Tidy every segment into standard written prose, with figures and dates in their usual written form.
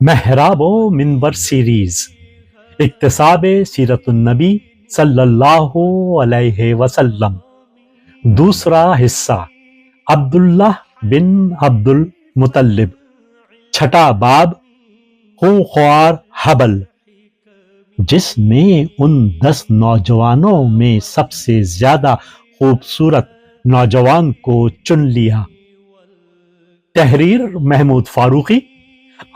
محراب و منبر سیریز اکتساب سیرت النبی صلی اللہ علیہ وسلم، دوسرا حصہ عبداللہ بن عبد المطلب، چھٹا باب خونخوار حبل، جس میں ان 10 نوجوانوں میں سب سے زیادہ خوبصورت نوجوان کو چن لیا۔ تحریر محمود فاروقی،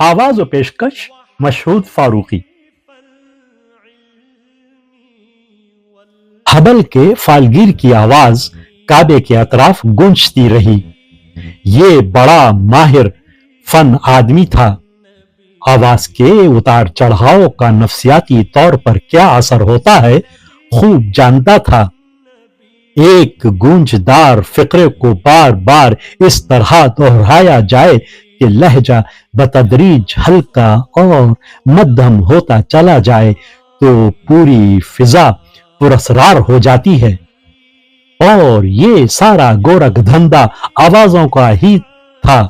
آواز و پیشکش مشہود فاروقی۔ حبل کے فالگیر کی آواز کعبے کے اطراف گونجتی رہی۔ یہ بڑا ماہر فن آدمی تھا۔ آواز کے اتار چڑھاؤ کا نفسیاتی طور پر کیا اثر ہوتا ہے خوب جانتا تھا۔ ایک گونجدار فقرے کو بار بار اس طرح دہرایا جائے کہ لہجہ بتدریج ہلکا اور مدھم ہوتا چلا جائے تو پوری فضا پراسرار ہو جاتی ہے، اور یہ سارا گورکھ دھندا آوازوں کا ہی تھا۔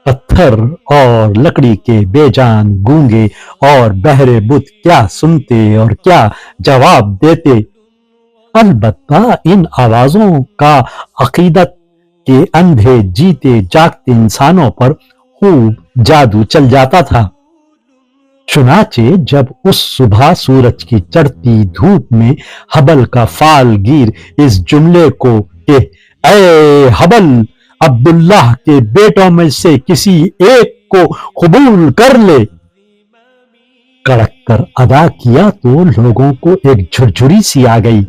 پتھر اور لکڑی کے بے جان گونگے اور بہرے بت کیا سنتے اور کیا جواب دیتے۔ البتہ ان آوازوں کا عقیدت کے اندھے جیتے جاگتے انسانوں پر خوب جادو چل جاتا تھا۔ چنانچہ جب اس صبح سورج کی چڑھتی دھوپ میں حبل کا فال گیر اس جملے کو کہ اے حبل، عبداللہ کے بیٹوں میں سے کسی ایک کو قبول کر لے، کڑک کر ادا کیا تو لوگوں کو ایک جھرجھری سی آ گئی۔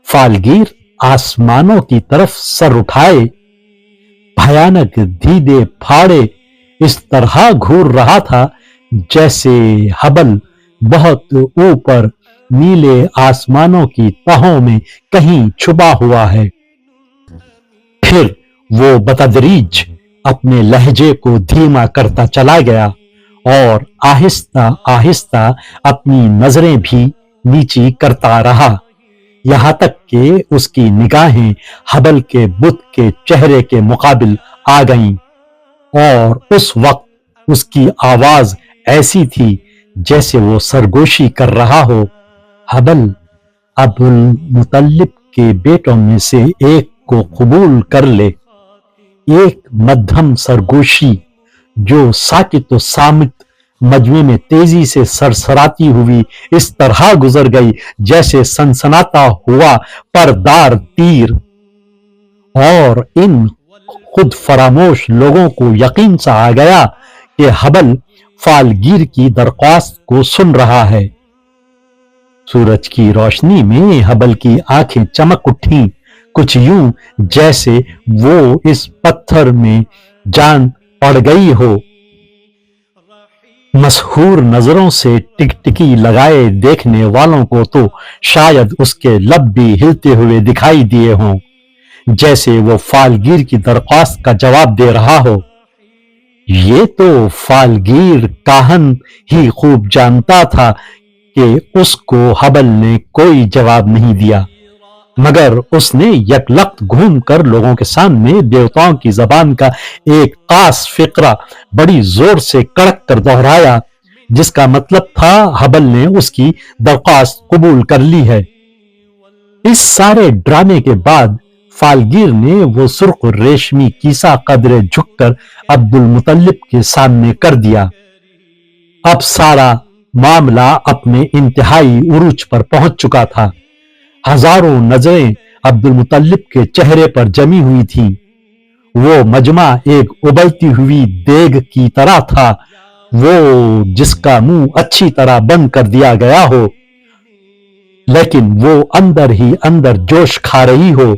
فالگیر آسمانوں کی طرف سر اٹھائے، بھیانک دیدے پھاڑے اس طرح گھور رہا تھا جیسے حبل بہت اوپر نیلے آسمانوں کی تہوں میں کہیں چھپا ہوا ہے۔ پھر وہ بتدریج اپنے لہجے کو دھیما کرتا چلا گیا اور آہستہ آہستہ اپنی نظریں بھی نیچی کرتا رہا، یہاں تک کہ اس کی نگاہیں حبل کے بت کے چہرے کے مقابل آ گئیں، اور اس وقت اس کی آواز ایسی تھی جیسے وہ سرگوشی کر رہا ہو۔ حبل، عبد المطلب کے بیٹوں میں سے ایک کو قبول کر لے۔ ایک مدھم سرگوشی جو ساکت و صامت مجمع میں تیزی سے سرسراتی ہوئی اس طرح گزر گئی جیسے سنسناتا ہوا پردار تیر، اور ان خود فراموش لوگوں کو یقین سا آ گیا کہ حبل فالگیر کی درخواست کو سن رہا ہے۔ سورج کی روشنی میں حبل کی آنکھیں چمک اٹھیں، کچھ یوں جیسے وہ اس پتھر میں جان پڑ گئی ہو۔ مسحور نظروں سے ٹکٹکی لگائے دیکھنے والوں کو تو شاید اس کے لب بھی ہلتے ہوئے دکھائی دیے ہوں، جیسے وہ فالگیر کی درخواست کا جواب دے رہا ہو۔ یہ تو فالگیر کاہن ہی خوب جانتا تھا کہ اس کو حبل نے کوئی جواب نہیں دیا، مگر اس نے یک لخت گھوم کر لوگوں کے سامنے دیوتاؤں کی زبان کا ایک خاص فقرہ بڑی زور سے کڑک کر دہرایا، جس کا مطلب تھا حبل نے اس کی درخواست قبول کر لی ہے۔ اس سارے ڈرامے کے بعد فالگیر نے وہ سرخ ریشمی کیسا قدرے جھک کر عبد المطلب کے سامنے کر دیا۔ اب سارا معاملہ اپنے انتہائی عروج پر پہنچ چکا تھا۔ ہزاروں نظریں عبد المطلب کے چہرے پر جمی ہوئی تھیں۔ وہ مجمع ایک ابلتی ہوئی دیگ کی طرح تھا، وہ جس کا منہ اچھی طرح بند کر دیا گیا ہو، لیکن وہ اندر ہی اندر جوش کھا رہی ہو۔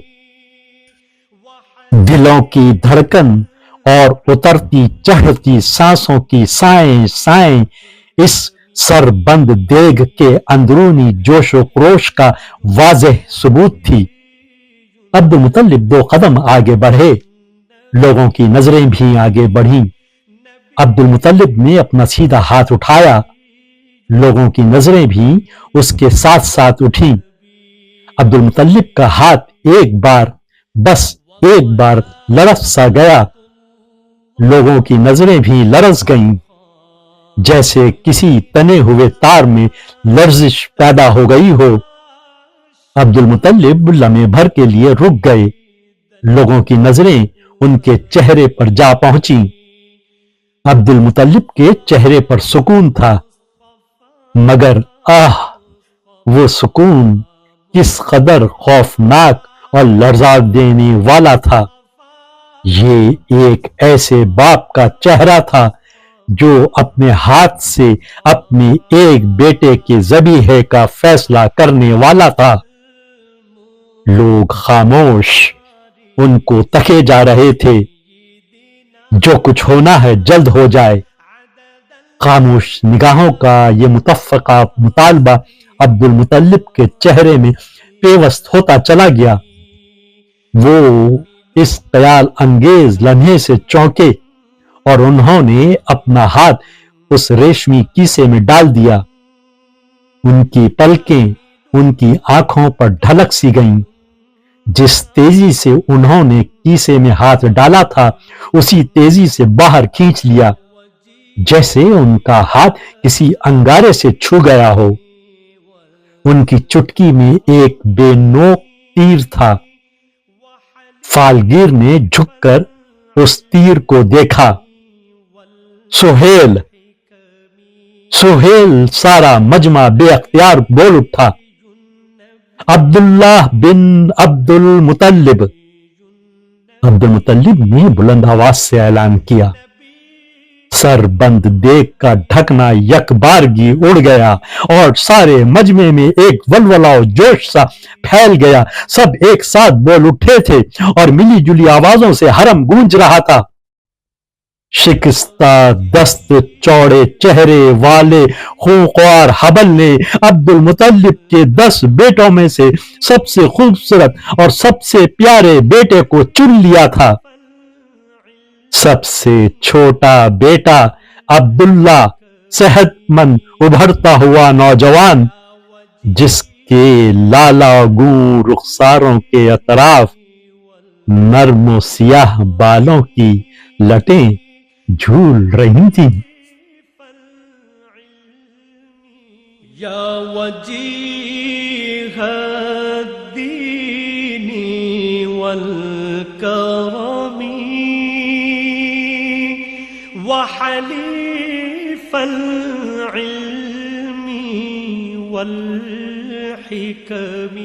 دلوں کی دھڑکن اور اترتی چڑھتی سانسوں کی سائیں سائیں اس سر بند دیگ کے اندرونی جوش و خروش کا واضح ثبوت تھی۔ عبد المطلب 2 قدم آگے بڑھے، لوگوں کی نظریں بھی آگے بڑھیں۔ عبد المطلب نے اپنا سیدھا ہاتھ اٹھایا، لوگوں کی نظریں بھی اس کے ساتھ ساتھ اٹھیں۔ عبد المطلب کا ہاتھ بس ایک بار لرز سا گیا، لوگوں کی نظریں بھی لرز گئیں۔ جیسے کسی تنے ہوئے تار میں لرزش پیدا ہو گئی ہو۔ عبد المطلب لمحے بھر کے لیے رک گئے۔ لوگوں کی نظریں ان کے چہرے پر جا پہنچی۔ عبد المطلب کے چہرے پر سکون تھا، مگر وہ سکون کس قدر خوفناک اور لرزا دینے والا تھا۔ یہ ایک ایسے باپ کا چہرہ تھا جو اپنے ہاتھ سے اپنے ایک بیٹے کے ذبیحے کا فیصلہ کرنے والا تھا۔ لوگ خاموش ان کو تکے جا رہے تھے۔ جو کچھ ہونا ہے جلد ہو جائے۔ خاموش نگاہوں کا یہ متفقہ مطالبہ عبد المطلب کے چہرے میں پیوست ہوتا چلا گیا۔ وہ اس خیال انگیز لمحے سے چونکے اور انہوں نے اپنا ہاتھ اس ریشمی کیسے میں ڈال دیا۔ ان کی پلکیں ان کی آنکھوں پر ڈھلک سی گئیں۔ جس تیزی سے انہوں نے کیسے میں ہاتھ ڈالا تھا اسی تیزی سے باہر کھینچ لیا، جیسے ان کا ہاتھ کسی انگارے سے چھو گیا ہو۔ ان کی چٹکی میں ایک بے نوک تیر تھا۔ فالگیر نے جھک کر اس تیر کو دیکھا۔ سہیل! سہیل! سارا مجمع بے اختیار بول اٹھا۔ عبداللہ بن عبد المطلب! عبد المطلب نے بلند آواز سے اعلان کیا۔ سر بند دیگ کا ڈھکنا یک بارگی اڑ گیا اور سارے مجمع میں ایک ولولہ و جوش سا پھیل گیا۔ سب ایک ساتھ بول اٹھے تھے اور ملی جلی آوازوں سے حرم گونج رہا تھا۔ شکستہ دست چوڑے چہرے والے خونخوار حبل نے عبد المطلب کے 10 بیٹوں میں سے سب سے خوبصورت اور سب سے پیارے بیٹے کو چن لیا تھا۔ سب سے چھوٹا بیٹا عبداللہ، صحت مند ابھرتا ہوا نوجوان، جس کے لالا گوں رخساروں کے اطراف نرم و سیاہ بالوں کی لٹیں جھول رہی تھیں۔ یا وجیہ الدین والکرم وحلیف العلم والحکم۔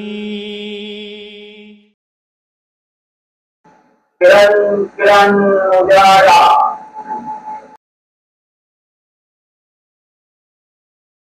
کرن کرن اجالا